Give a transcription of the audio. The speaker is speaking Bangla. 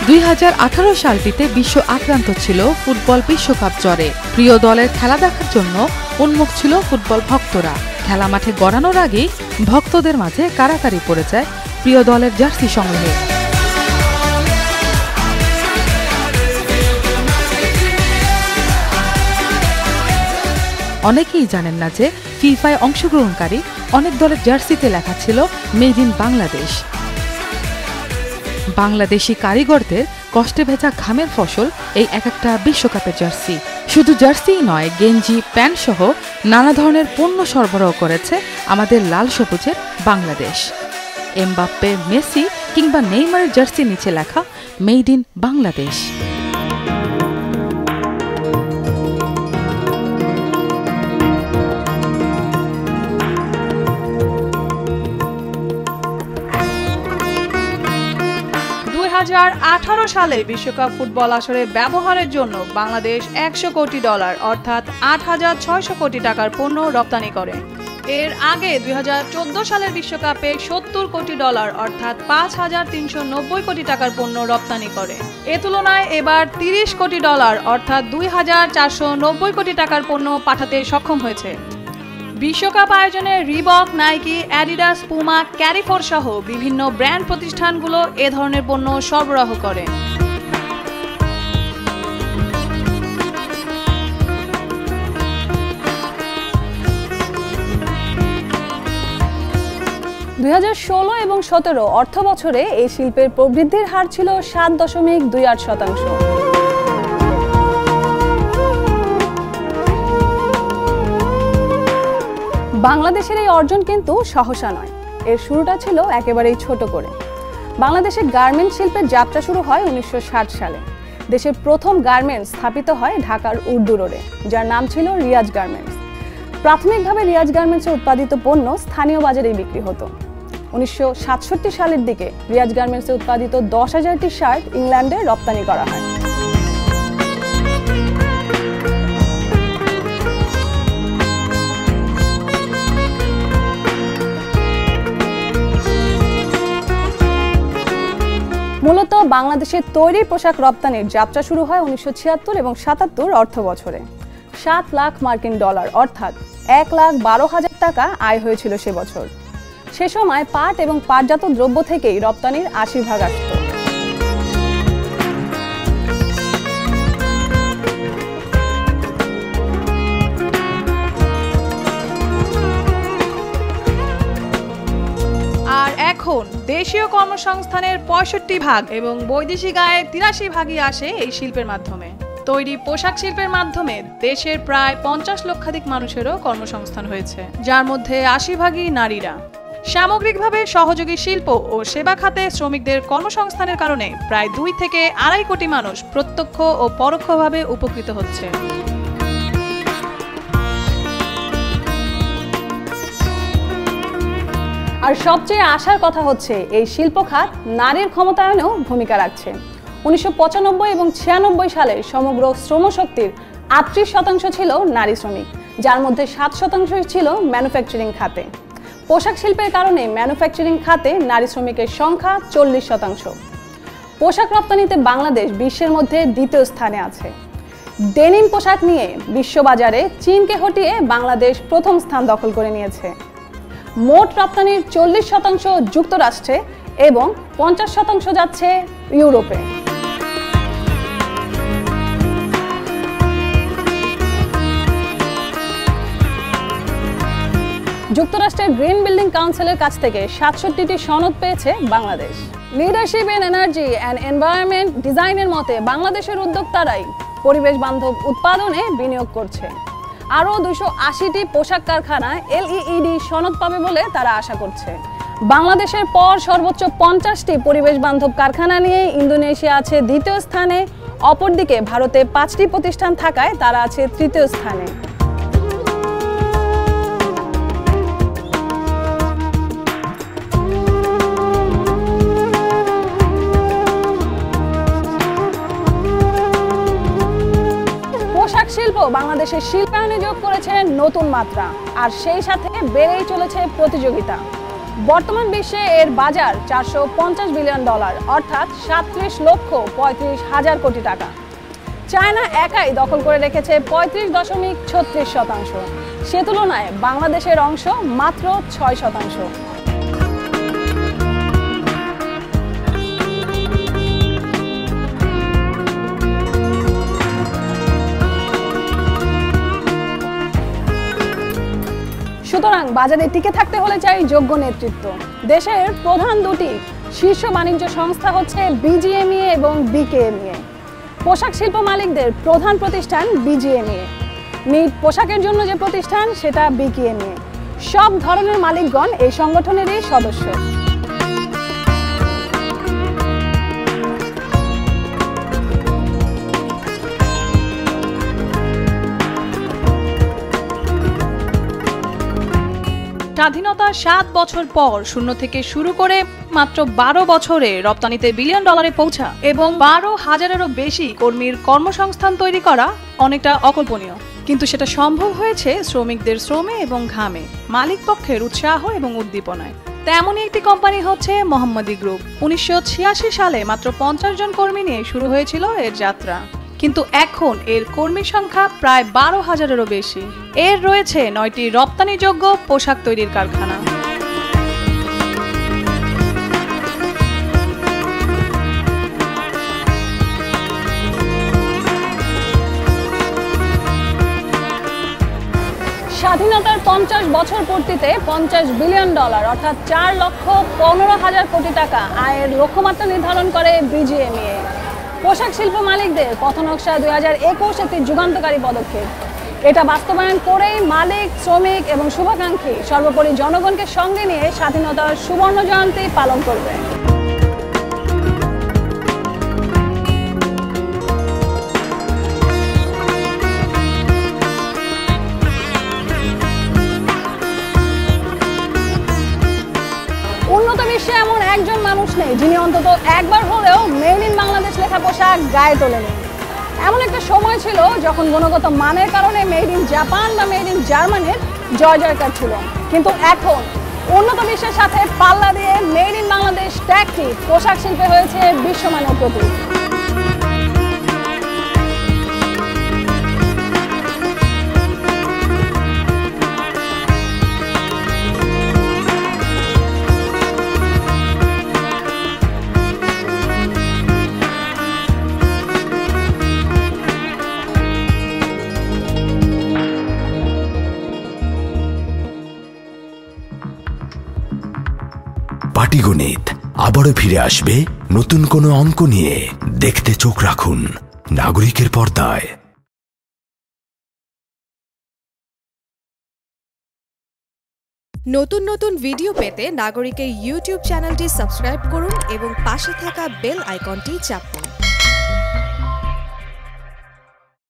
2018 সালটিতে বিশ্ব আক্রান্ত ছিল ফুটবল বিশ্বকাপ জ্বরে। প্রিয় দলের খেলা দেখার জন্য উন্মুখ ছিল ফুটবল ভক্তরা। খেলা মাঠে গড়ানোর আগেই ভক্তদের মাঝে কাড়াকাড়ি পড়ে যায় প্রিয় দলের জার্সি সংগ্রহে। অনেকেই জানেন না যে ফিফায় অংশগ্রহণকারী অনেক দলের জার্সিতে লেখা ছিল মেড ইন বাংলাদেশ। বাংলাদেশি কারিগরদের কষ্টে ভেজা ঘামের ফসল এই এক একটা বিশ্বকাপের জার্সি। শুধু জার্সিই নয়, গেঞ্জি, প্যান্ট সহ নানা ধরনের পণ্য সরবরাহ করেছে আমাদের লাল সবুজের বাংলাদেশ। এমবাপ্পে, মেসি কিংবা নেইমারের জার্সি নিচে লেখা মেড ইন বাংলাদেশ। সালে বিশ্বকাপ ফুটবল আসরে ব্যবহারের জন্য বাংলাদেশ $100 কোটি অর্থাৎ 8,600 কোটি টাকার পণ্য রপ্তানি করে। এর আগে 2014 সালের বিশ্বকাপে $70 কোটি অর্থাৎ 5,390 কোটি টাকার পণ্য রপ্তানি করে। এ তুলনায় এবার $30 কোটি অর্থাৎ 2,490 কোটি টাকার পণ্য পাঠাতে সক্ষম হয়েছে। বিশ্বকাপ আয়োজনে রিবক, নাইকি, অ্যাডিডাস, পুমা, ক্যারিফোর সহ বিভিন্ন ব্র্যান্ড প্রতিষ্ঠানগুলো এ ধরনের পণ্য সরবরাহ করে। $2016 এবং 17 অর্থ বছরে এই শিল্পের প্রবৃদ্ধির হার ছিল 7.28%। বাংলাদেশের এই অর্জন কিন্তু সহসা নয়। এর শুরুটা ছিল একেবারেই ছোট করে। বাংলাদেশের গার্মেন্টস শিল্পের যাত্রা শুরু হয় 1960 সালে। দেশের প্রথম গার্মেন্টস স্থাপিত হয় ঢাকার উর্দু রোডে, যার নাম ছিল রিয়াজ গার্মেন্টস। প্রাথমিকভাবে রিয়াজ গার্মেন্টসে উৎপাদিত পণ্য স্থানীয় বাজারেই বিক্রি হতো। 1967 সালের দিকে রিয়াজ গার্মেন্টসে উৎপাদিত 10,000টি শার্ট ইংল্যান্ডে রপ্তানি করা হয়। মূলত বাংলাদেশের তৈরি পোশাক রপ্তানির যাত্রা শুরু হয় 1976 এবং 77 অর্থ বছরে। $7 লাখ মার্কিন অর্থাৎ 1,12,000 টাকা আয় হয়েছিল সে বছর। সে সময় পাট এবং পাটজাত দ্রব্য থেকেই রপ্তানির 80% আসত। আর এখন দেশীয় কর্মসংস্থানের 65% এবং বৈদেশিক আয়ের 83% আসে এই শিল্পের মাধ্যমে। তৈরি পোশাক শিল্পের মাধ্যমে দেশের প্রায় 50 লক্ষাধিক মানুষেরও কর্মসংস্থান হয়েছে, যার মধ্যে 80% নারীরা। সামগ্রিকভাবে সহযোগী শিল্প ও সেবা খাতে শ্রমিকদের কর্মসংস্থানের কারণে প্রায় 2 থেকে 2.5 কোটি মানুষ প্রত্যক্ষ ও পরোক্ষভাবে উপকৃত হচ্ছে। আর সবচেয়ে আশার কথা হচ্ছে এই শিল্প খাত নারীর ক্ষমতায়নেও ভূমিকা রাখছে। 1995 এবং 96 সালে সমগ্র শ্রমশক্তির 38% ছিল নারী শ্রমিক, যার মধ্যে 7% ছিল ম্যানুফ্যাকচারিং খাতে। পোশাক শিল্পের কারণে ম্যানুফ্যাকচারিং খাতে নারী শ্রমিকের সংখ্যা 40%। পোশাক রপ্তানিতে বাংলাদেশ বিশ্বের মধ্যে দ্বিতীয় স্থানে আছে। ডেনিম পোশাক নিয়ে বিশ্ববাজারে চীনকে হটিয়ে বাংলাদেশ প্রথম স্থান দখল করে নিয়েছে। মোট রপ্তানির 40% যুক্তরাষ্ট্রে এবং 50% যাচ্ছে ইউরোপে। যুক্তরাষ্ট্রের গ্রিন বিল্ডিং কাউন্সিলের কাছ থেকে 67টি সনদ পেয়েছে Bangladesh. Leadership in energy and environment ডিজাইনের মতে বাংলাদেশের উদ্যোক্তারাই পরিবেশ বান্ধব উৎপাদনে বিনিয়োগ করছে। আরও 280টি পোশাক কারখানা LEED সনদ পাবে বলে তারা আশা করছে। বাংলাদেশের পর সর্বোচ্চ 50টি পরিবেশ বান্ধব কারখানা নিয়ে ইন্দোনেশিয়া আছে দ্বিতীয় স্থানে। অপরদিকে ভারতে 5টি প্রতিষ্ঠান থাকায় তারা আছে তৃতীয় স্থানে। শিল্প বাংলাদেশের শিল্পায়নে যোগ করেছে নতুন মাত্রা, আর সেই সাথে বেড়েই চলেছে প্রতিযোগিতা। বর্তমান বিশ্বে এর বাজার $450 বিলিয়ন, অর্থাৎ 37,35,000 কোটি টাকা। চায়না একাই দখল করে রেখেছে 35.36%। সে তুলনায় বাংলাদেশের অংশ মাত্র 6%। সুতরাং বাজারে টিকে থাকতে হলে চাই যোগ্য নেতৃত্ব। দেশের প্রধান দুটি শীর্ষ বাণিজ্য সংস্থা হচ্ছে বিজিএমইএ এবং বিকেএমইএ। পোশাক শিল্প মালিকদের প্রধান প্রতিষ্ঠান বিজিএমইএ। নিট পোশাকের জন্য যে প্রতিষ্ঠান সেটা বিকেএমইএ। সব ধরনের মালিকগণ এই সংগঠনেরই সদস্য। স্বাধীনতার 7 বছর পর শূন্য থেকে শুরু করে মাত্র 12 বছরে রপ্তানিতে বিলিয়ন ডলারে পৌঁছা এবং 12,000-এরও বেশি কর্মীর কর্মসংস্থান তৈরি করা অনেকটা অকল্পনীয়, কিন্তু সেটা সম্ভব হয়েছে শ্রমিকদের শ্রমে এবং ঘামে, মালিক পক্ষের উৎসাহ এবং উদ্দীপনায়। তেমনই একটি কোম্পানি হচ্ছে মোহাম্মদী গ্রুপ। 1986 সালে মাত্র 50 জন কর্মী নিয়ে শুরু হয়েছিল এর যাত্রা, কিন্তু এখন এর কর্মী সংখ্যা প্রায় 12,000-এরও বেশি। এর রয়েছে 9টি রপ্তানিযোগ্য পোশাক তৈরির কারখানা। স্বাধীনতার 50 বছর পূর্তিতে $50 বিলিয়ন, অর্থাৎ 4,15,000 কোটি টাকা আয়ের লক্ষ্যমাত্রা নির্ধারণ করে বিজিএমইএ। পোশাক শিল্প মালিকদের পথনকশা 2021 একটি যুগান্তকারী পদক্ষেপ। এটা বাস্তবায়ন করেই মালিক, শ্রমিক এবং শুভাকাঙ্ক্ষী সর্বোপরি জনগণকে সঙ্গে নিয়ে স্বাধীনতার সুবর্ণ জয়ন্তী পালন করবে। উন্নত বিশ্বে এমন একজন মানুষ নেই যিনি অন্তত একবার হলেও মেড ইন বাংলাদেশ লেখা পোশাক গায়ে তোলেনি। এমন একটা সময় ছিল যখন গুণগত মানের কারণে মেড ইন জাপান বা মেড ইন জার্মানির জয় জয়কার ছিল, কিন্তু এখন উন্নত বিশ্বের সাথে পাল্লা দিয়ে মেড ইন বাংলাদেশ ট্যাগটি পোশাক শিল্পে হয়েছে বিশ্বমানের প্রতীক। পাটিগণিত আবারও ফিরে আসবে নতুন কোনো অঙ্ক নিয়ে। দেখতে চোখ রাখুন নাগরিকের পর্দায়। নতুন নতুন ভিডিও পেতে নাগরিকের ইউটিউব চ্যানেলটি সাবস্ক্রাইব করুন এবং পাশে থাকা বেল আইকনটি চাপুন।